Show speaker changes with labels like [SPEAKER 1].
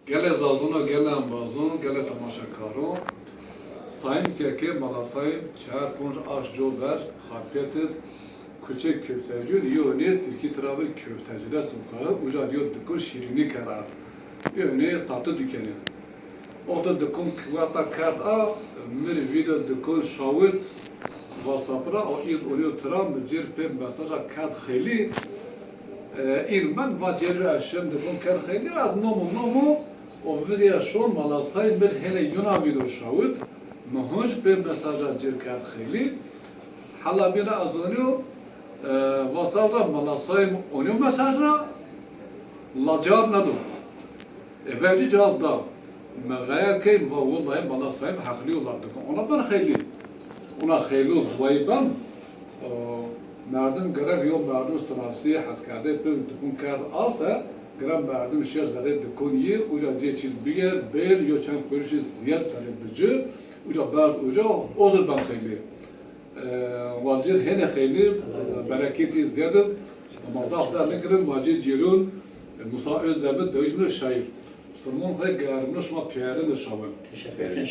[SPEAKER 1] Gele zazona, gele ambazon, gele tamaşakaro. Sayın keke malasayım, çağır ponj aş jover, harpetit, küçük köfteci, yoni Türkiye tarafı köfteciler sokağı, uca diyor dükkan şirini karar. Yoni tatlı dükkanı. O da dükkan kıvata karda, bir video dükkan şavut, WhatsApp'ra o iz oluyor tram, bir pe mesaja kart xeli. این من و جری اشم دکم کر خیلی از نمو و ویدیو شون مالاسای بر هلی یونا ویدیو شود مهنج به مساج جر کرد خیلی حالا بینا از اونیو واسه مالاسای اونیو مساج را لاجاب ندو evvelci cevap da مغایر کیم و والله مالاسای حقلی و لادکم ona ben خیلی ona خیلی زوایبم مردم گرگ یا مردم سناسی حس کرده پر دکون کرد آسه گرم مردم شیر زده دکونیه اوجا دیه چیز بیه بیر یا چند کوریش زیاد طلب بجه اوجا برد اوجا اوزر بم خیلی واجر هنه خیلی برکتی زیاده مصاف در نکرم واجر جیرون موسا öz devlet dövüşmüş şair. Sırmon ve garimiş ma piyade nişavım.
[SPEAKER 2] Teşekkür ederim.